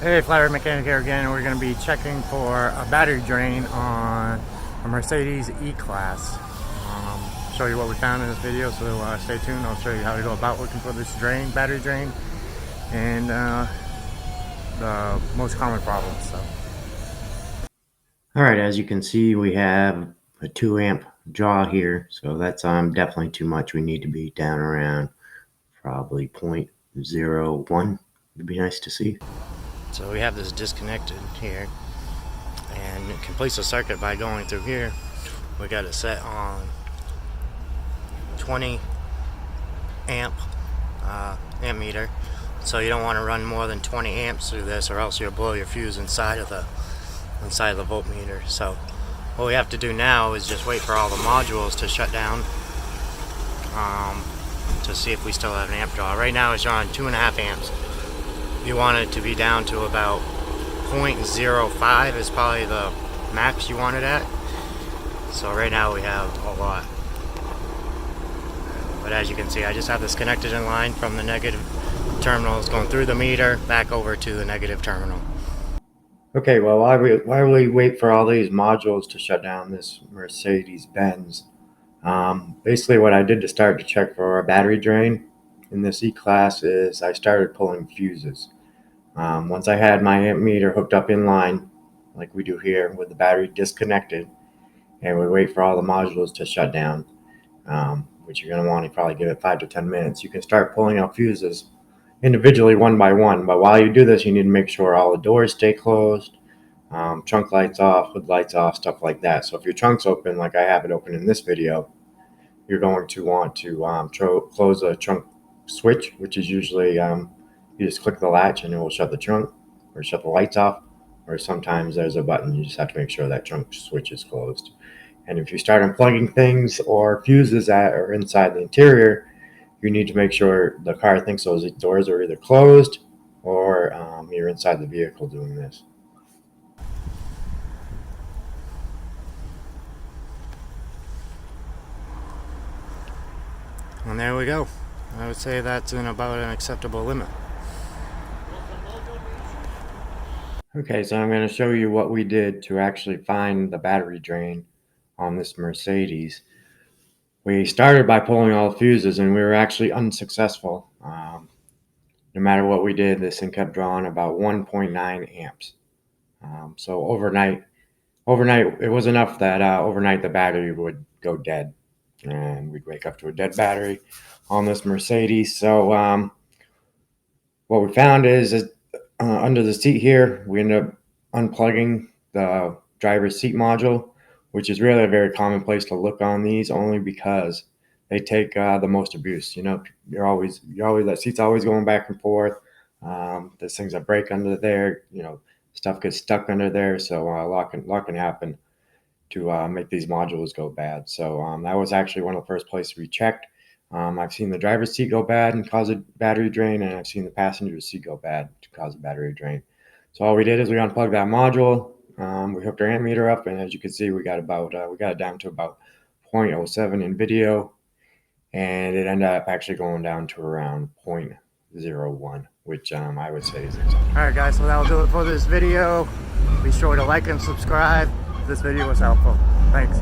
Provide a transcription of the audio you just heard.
Hey, Flathead Mechanic here again. We're going to be checking for a battery drain on a Mercedes E-Class. Show you what we found in this video, so stay tuned. I'll show you how to go about looking for this drain, battery drain, and the most common problems. So. All right, as you can see, we have a 2 amp draw here, so that's definitely too much. We need to be down around probably 0.01. It'd be nice to see. So we have this disconnected here, and it completes the circuit by going through here. We got it set on 20 amp meter, so you don't want to run more than 20 amps through this, or else you'll blow your fuse inside of the voltmeter. So what we have to do now is just wait for all the modules to shut down to see if we still have an amp draw. Right now it's drawing 2.5 amps. You want it to be down to about 0.05 is probably the max you want it at. So right now we have a lot. But as you can see, I just have this connected in line from the negative terminals going through the meter back over to the negative terminal. Okay, well, while we wait for all these modules to shut down this Mercedes-Benz, basically what I did to start to check for a battery drain in this E-Class is I started pulling fuses. Once I had my amp meter hooked up in line, like we do here with the battery disconnected, and we wait for all the modules to shut down, which you're going to want to probably give it 5 to 10 minutes. You can start pulling out fuses individually one by one, but while you do this, you need to make sure all the doors stay closed, trunk lights off, hood lights off, stuff like that. So if your trunk's open, like I have it open in this video, you're going to want to close the trunk switch, which is usually you just click the latch and it will shut the trunk or shut the lights off, or sometimes there's a button. You just have to make sure that trunk switch is closed. And if you start unplugging things or fuses that are inside the interior, you need to make sure the car thinks those doors are either closed or you're inside the vehicle doing this. And there we go. I would say that's in about an acceptable limit. Okay, so I'm going to show you what we did to actually find the battery drain on this Mercedes. We started by pulling all the fuses, and we were actually unsuccessful. No matter what we did, this thing kept drawing about 1.9 amps. So overnight, it was enough that overnight the battery would go dead, and we'd wake up to a dead battery on this Mercedes. So what we found is under the seat here, we ended up unplugging the driver's seat module, which is really a very common place to look on these, only because they take the most abuse. You know, you're always that seat's always going back and forth. There's things that break under there. You know, stuff gets stuck under there, so a lot can happen to make these modules go bad. So that was actually one of the first places we checked. I've seen the driver's seat go bad and cause a battery drain, and I've seen the passenger seat go bad to cause a battery drain. So all we did is we unplugged that module. We hooked our amp meter up, and as you can see, we got it down to about 0.07 in video, and it ended up actually going down to around 0.01, which I would say is acceptable. All right, guys, so that'll do it for this video. Be sure to like and subscribe. This video was helpful. Thanks.